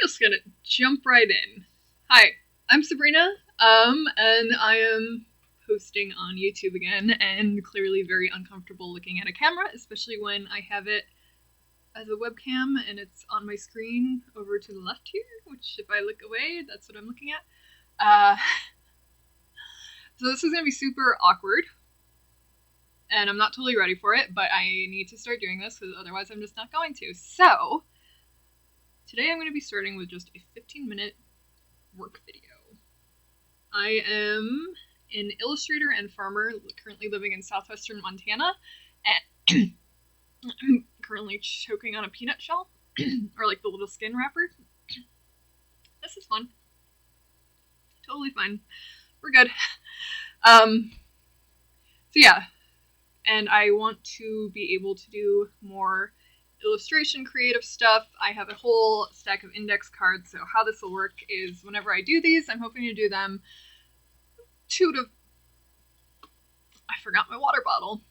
just gonna jump right in. Hi, I'm Sabrina, and I am posting on YouTube again, and clearly very uncomfortable looking at a camera, especially when I have it as a webcam and it's on my screen over to the left here, which if I look away, that's what I'm looking at. So this is gonna be super awkward, and I'm not totally ready for it, but I need to start doing this because otherwise I'm just not going to. So today I'm going to be starting with just a 15-minute work video. I am an illustrator and farmer currently living in southwestern Montana, and I'm currently choking on a peanut shell, or like the little skin wrapper. This is fun. Totally fun. We're good. So yeah, and I want to be able to do more illustration creative stuff. I have a whole stack of index cards, so how this will work is whenever I do these, I'm hoping to do them I forgot my water bottle.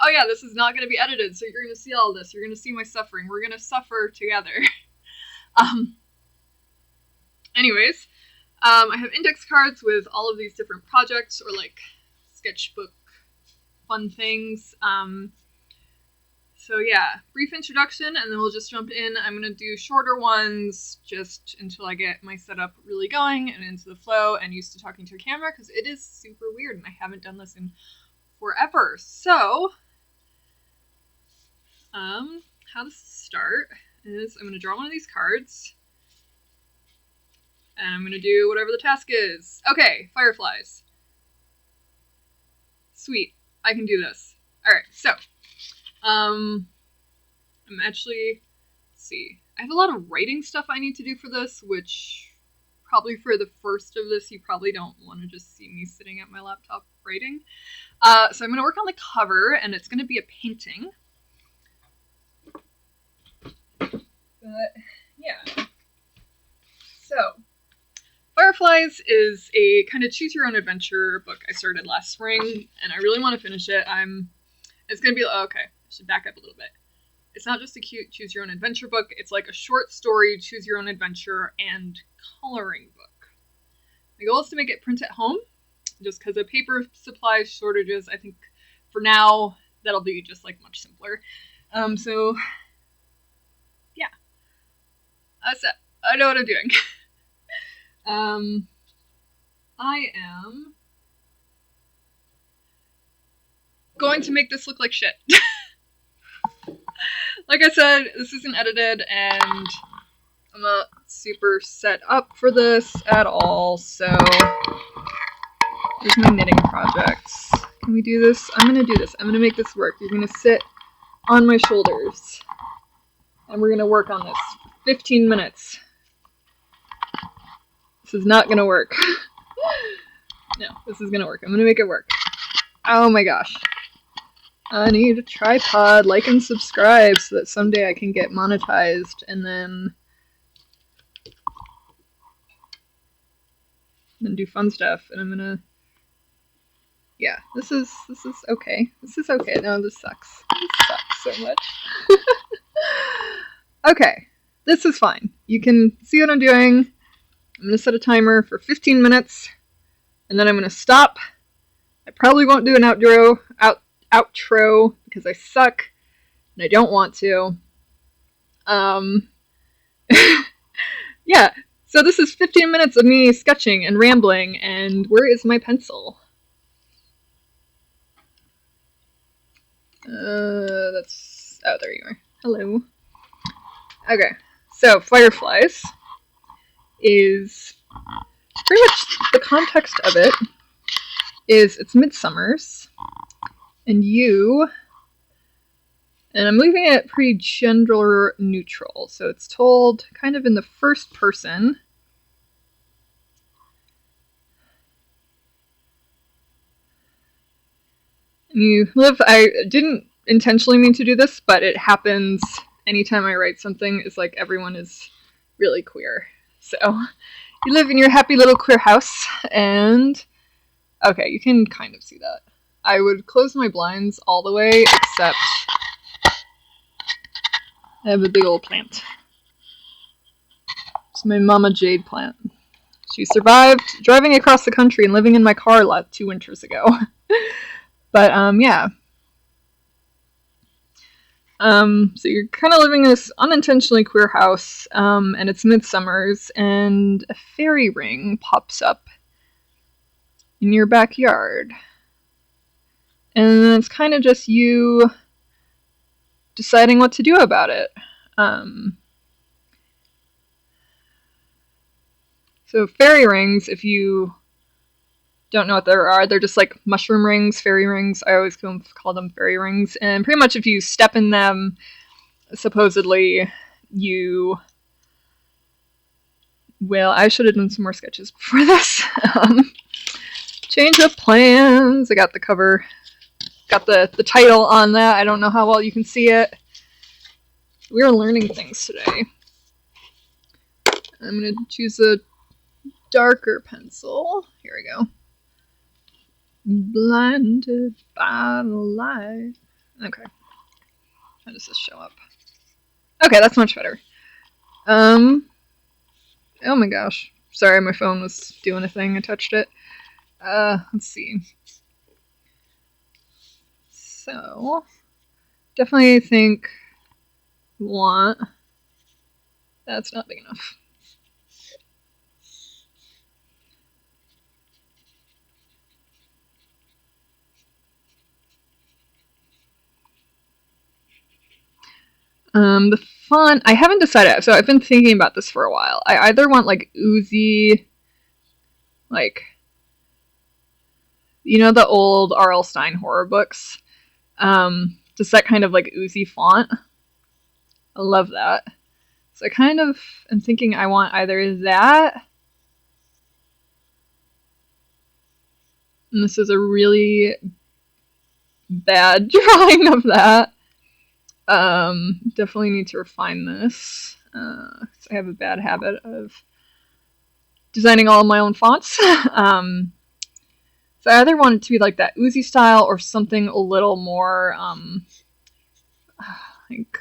Oh yeah, this is not going to be edited, so you're going to see all this. You're going to see my suffering. We're going to suffer together. Anyways, I have index cards with all of these different projects or like sketchbook fun things. So yeah, brief introduction, and then we'll just jump in. I'm going to do shorter ones just until I get my setup really going and into the flow and used to talking to a camera, because it is super weird and I haven't done this in forever. So, how to start is I'm going to draw one of these cards, and I'm going to do whatever the task is. Okay, Fireflies. Sweet, I can do this. Alright, so I'm actually, let's see, I have a lot of writing stuff I need to do for this, which probably for the first of this, you probably don't want to just see me sitting at my laptop writing. So I'm going to work on the cover, and it's going to be a painting. But, yeah. So, Fireflies is a kind of choose-your-own-adventure book I started last spring, and I really want to finish it. It's going to be, okay, I should back up a little bit. It's not just a cute choose-your-own-adventure book, it's like a short story, choose-your-own-adventure, and coloring book. My goal is to make it print at home, just because of paper supply shortages. I think for now, that'll be just like much simpler. So, yeah. That's it. I know what I'm doing. I am going to make this look like shit. Like I said, this isn't edited, and I'm not super set up for this at all, so here's my knitting projects. Can we do this? I'm gonna do this. I'm gonna make this work. You're gonna sit on my shoulders, and we're gonna work on this for 15 minutes. This is not gonna work. No, this is gonna work. I'm gonna make it work. Oh my gosh. I need a tripod, like and subscribe, so that someday I can get monetized and then do fun stuff. And I'm gonna, yeah, this is okay. This is okay. No, this sucks. This sucks so much. Okay, this is fine. You can see what I'm doing. I'm gonna set a timer for 15 minutes, and then I'm gonna stop. I probably won't do an outro because I suck and I don't want to. Yeah, so this is 15 minutes of me sketching and rambling, and where is my pencil? Oh, there you are. Hello. Okay, so Fireflies is pretty much the context of it is it's midsummers, and I'm leaving it pretty gender neutral, so it's told kind of in the first person. I didn't intentionally mean to do this, but it happens anytime I write something. It's like everyone is really queer. So you live in your happy little queer house, and okay, you can kind of see that. I would close my blinds all the way, except I have a big old plant. It's my mama jade plant. She survived driving across the country and living in my car 2 winters ago. But yeah. So you're kind of living in this unintentionally queer house, and it's midsummers, and a fairy ring pops up in your backyard. And it's kind of just you deciding what to do about it. So fairy rings, if you don't know what they are, they're just like mushroom rings, fairy rings. I always call them fairy rings. And pretty much if you step in them, supposedly you will... I should have done some more sketches before this. Change of plans. I got the cover, got the title on that. I don't know how well you can see it. We are learning things today. I'm going to choose a darker pencil. Here we go. Blinded by the light. Okay. How does this show up? Okay, that's much better. Oh my gosh. Sorry, my phone was doing a thing. I touched it. Let's see. So, definitely think want... That's not big enough. The font, I haven't decided. So I've been thinking about this for a while. I either want like oozy, like, you know, the old R.L. Stine horror books. Just that kind of like oozy font. I love that. So I kind of am thinking I want either that, and this is a really bad drawing of that. Definitely need to refine this. I have a bad habit of designing all of my own fonts. So I either want it to be like that oozy style or something a little more, like,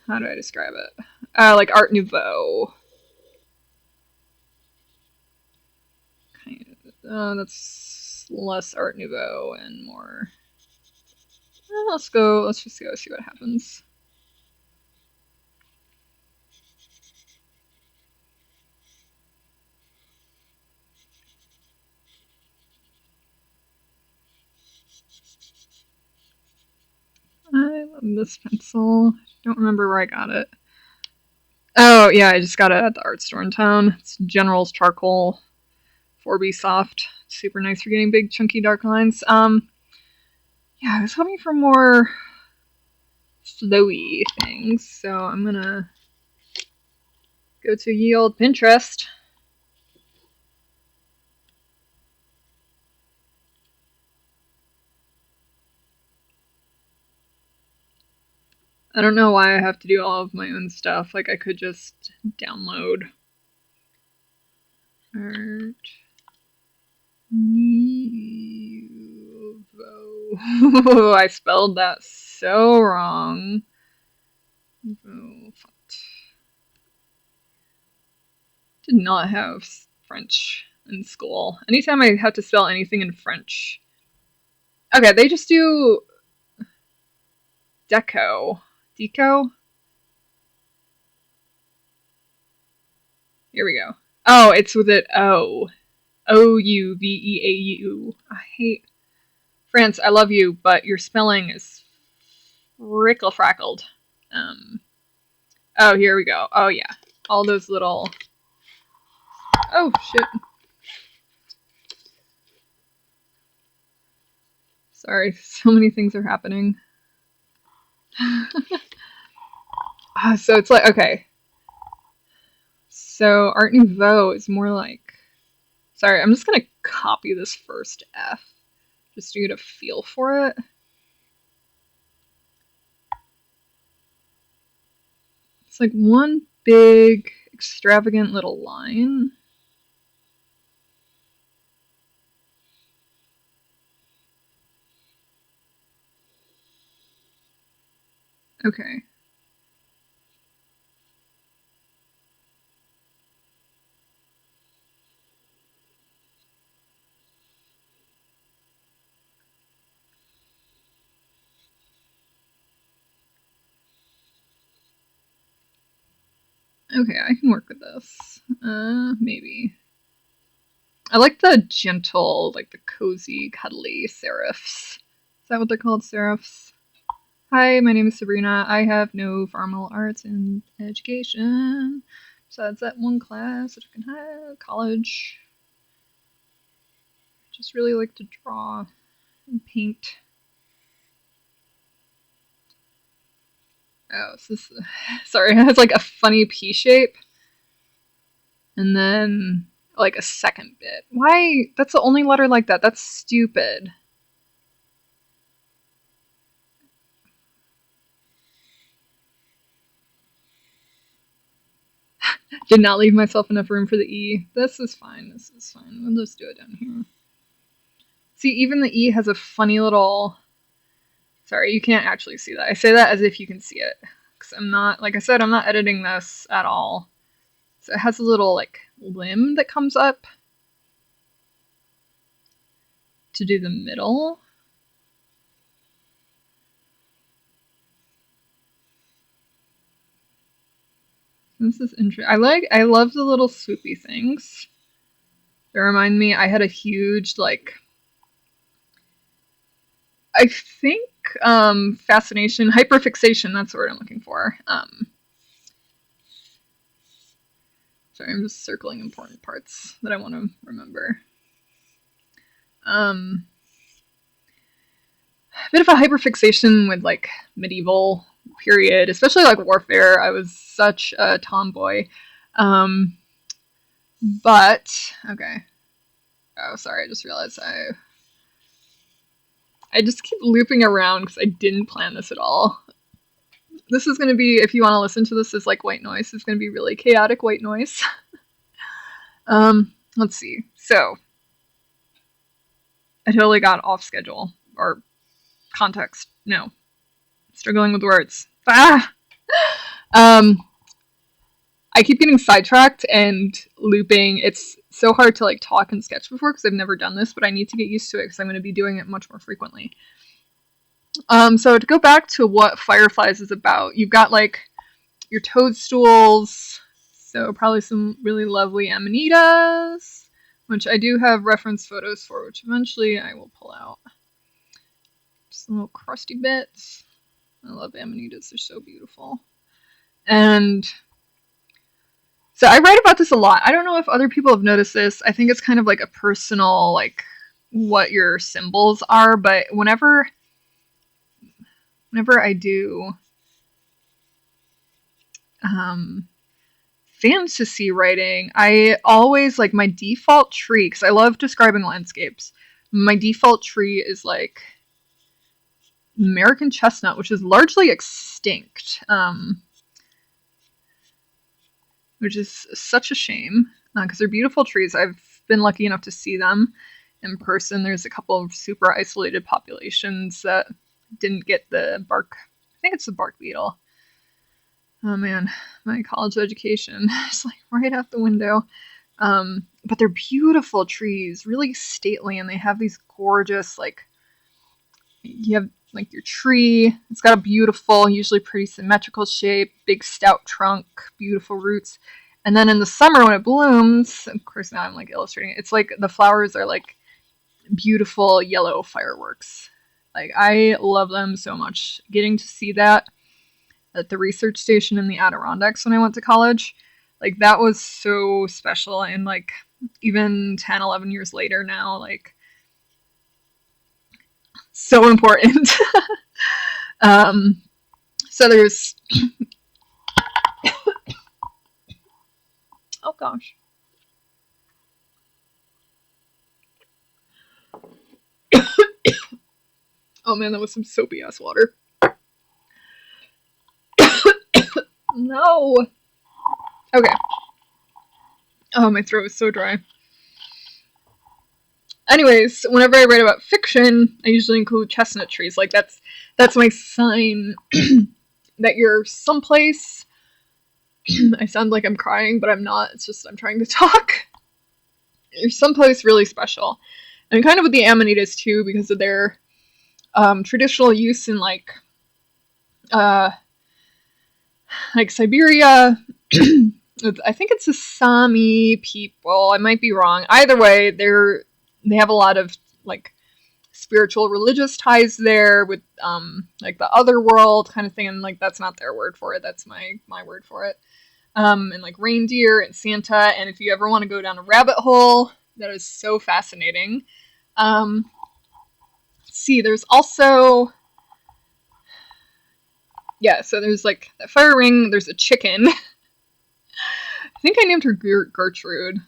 how do I describe it? Like Art Nouveau. Kind of, that's less Art Nouveau and more... let's just go see what happens. I love this pencil. Don't remember where I got it. Oh, yeah, I just got it at the art store in town. It's General's Charcoal 4B Soft. Super nice for getting big, chunky, dark lines. Yeah, I was hoping for more flowy things, so I'm gonna go to ye old Pinterest. I don't know why I have to do all of my own stuff. Like, I could just download Art Nouveau. I spelled that so wrong. Did not have French in school. Anytime I have to spell anything in French. Okay, they just do Deco. Here we go. Oh, it's with it O. Ouveau. I hate... France, I love you, but your spelling is frickle-frackled. Oh, here we go. Oh, yeah. All those little... Oh, shit. Sorry, so many things are happening. So it's like, okay. So Art Nouveau is more like... Sorry, I'm just going to copy this first F, just to get a feel for it. It's like one big, extravagant little line. Okay. Okay, I can work with this. Maybe. I like the gentle, like the cozy, cuddly serifs. Is that what they're called, serifs? Hi, my name is Sabrina. I have no formal arts in education. Besides that one class that I can have, college. Just really like to draw and paint. Oh, is this... Sorry, it has like a funny P shape. And then like a second bit. Why? That's the only letter like that. That's stupid. Did not leave myself enough room for the E. This is fine. This is fine. We'll just do it down here. See, even the E has a funny little... Sorry, you can't actually see that. I say that as if you can see it. Because I'm not, like I said, I'm not editing this at all. So it has a little, like, limb that comes up to do the middle. This is interesting. I love the little swoopy things. They remind me, I had a huge, like, I think, fascination, hyperfixation, that's the word I'm looking for. Sorry, I'm just circling important parts that I want to remember. A bit of a hyperfixation with, like, medieval period, especially, like, warfare. I was such a tomboy. But, okay. Oh, sorry, I just realized I just keep looping around because I didn't plan this at all. This is going to be, if you want to listen to this as like white noise, it's going to be really chaotic white noise. Let's see. So, I totally got off schedule. Or context. No. Struggling with words. Ah! I keep getting sidetracked and looping. It's so hard to like talk and sketch before because I've never done this, but I need to get used to it because I'm going to be doing it much more frequently. So to go back to what Fireflies is about, you've got like your toadstools, so probably some really lovely amanitas, which I do have reference photos for, which eventually I will pull out. Just some little crusty bits. I love amanitas, they're so beautiful. And so I write about this a lot. I don't know if other people have noticed this. I think it's kind of like a personal, like, what your symbols are, but whenever I do fantasy writing, I always, like, my default tree, because I love describing landscapes, my default tree is, like, American chestnut, which is largely extinct, which is such a shame, because they're beautiful trees. I've been lucky enough to see them in person. There's a couple of super isolated populations that didn't get the bark. I think it's the bark beetle. Oh man, my college education is like right out the window. But they're beautiful trees, really stately, and they have these gorgeous, like, you have like your tree. It's got a beautiful, usually pretty symmetrical shape, big stout trunk, beautiful roots. And then in the summer when it blooms, of course now I'm like illustrating it, it's like the flowers are like beautiful yellow fireworks. Like, I love them so much. Getting to see that at the research station in the Adirondacks when I went to college, like, that was so special. And like, even 10, 11 years later now, like, so important. So there's oh gosh. Oh man, that was some soapy ass water. No. Okay. Oh, my throat is so dry. Anyways, whenever I write about fiction, I usually include chestnut trees. Like, that's my sign that you're someplace. I sound like I'm crying, but I'm not. It's just I'm trying to talk. You're someplace really special. And kind of with the amanitas too, because of their traditional use in like Siberia, I think it's the Sami people. I might be wrong. Either way, they have a lot of like spiritual religious ties there with like the other world kind of thing, and like that's not their word for it, that's my word for it. And like reindeer and Santa, and if you ever want to go down a rabbit hole, that is so fascinating. Let's see, there's also, yeah, so there's like that fire ring, there's a chicken. I think I named her Gertrude,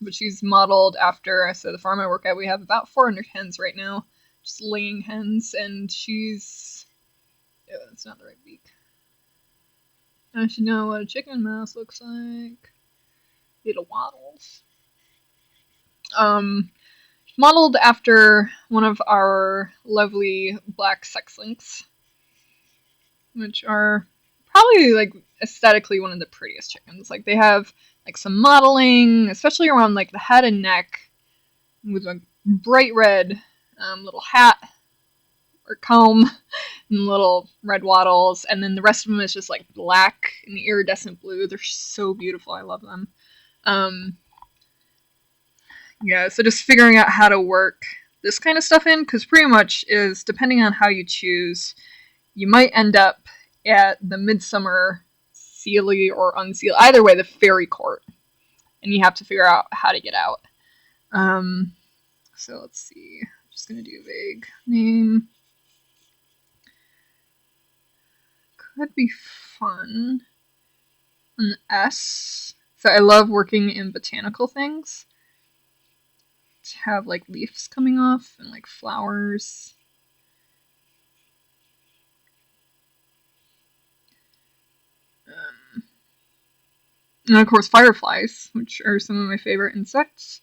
but she's modeled after, so the farm I work at, we have about 400 hens right now, just laying hens, and she's, oh, that's not the right beak. I should know what a chicken mouse looks like. Little waddles. Modeled after one of our lovely black sex links, which are probably like aesthetically one of the prettiest chickens. Like they have like some modeling, especially around like the head and neck, with a bright red little hat or comb and little red wattles, and then the rest of them is just like black and iridescent blue. They're so beautiful. I love them. Yeah, so just figuring out how to work this kind of stuff in, because pretty much is, depending on how you choose, you might end up at the Midsummer Sealy or Unsealed, either way, the fairy court, and you have to figure out how to get out. So let's see, I'm just going to do a vague name. Could be fun. An S. So I love working in botanical things. To have like leaves coming off and like flowers. And of course fireflies, which are some of my favorite insects.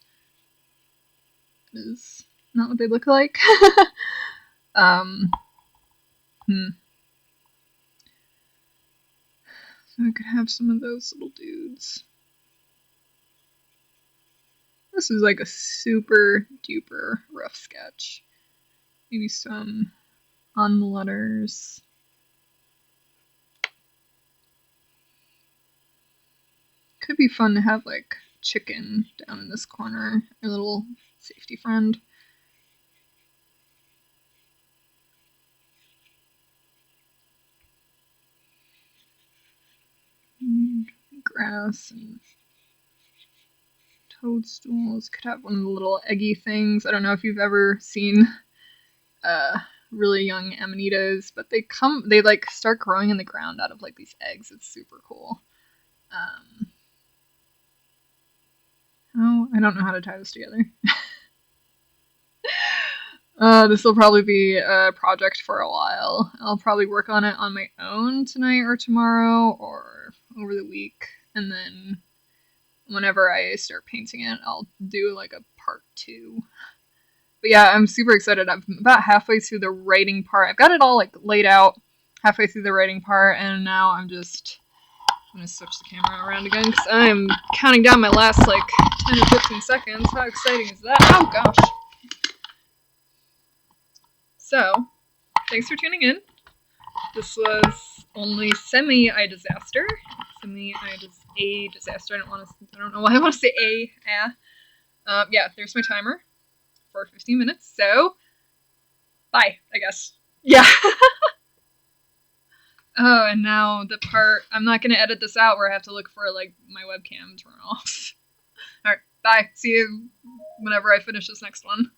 That is not what they look like. So I could have some of those little dudes. This is like a super duper rough sketch. Maybe some on the letters. Could be fun to have like chicken down in this corner, a little safety friend. And grass and toadstools. Could have one of the little eggy things. I don't know if you've ever seen really young amanitas, but they like start growing in the ground out of like these eggs. It's super cool. Oh, I don't know how to tie this together. This will probably be a project for a while. I'll probably work on it on my own tonight or tomorrow or over the week, and then whenever I start painting it, I'll do like a part 2. But yeah, I'm super excited. I'm about halfway through the writing part. I've got it all like laid out halfway through the writing part, and now I'm going to switch the camera around again because I'm counting down my last like 10 or 15 seconds. How exciting is that? Oh gosh. So, thanks for tuning in. This was only a disaster. A disaster. I don't know why I want to say a. Yeah, there's my timer for 15 minutes. So, bye, I guess. Yeah. Oh, and now the part, I'm not going to edit this out where I have to look for like my webcam turn off. Alright, bye. See you whenever I finish this next one.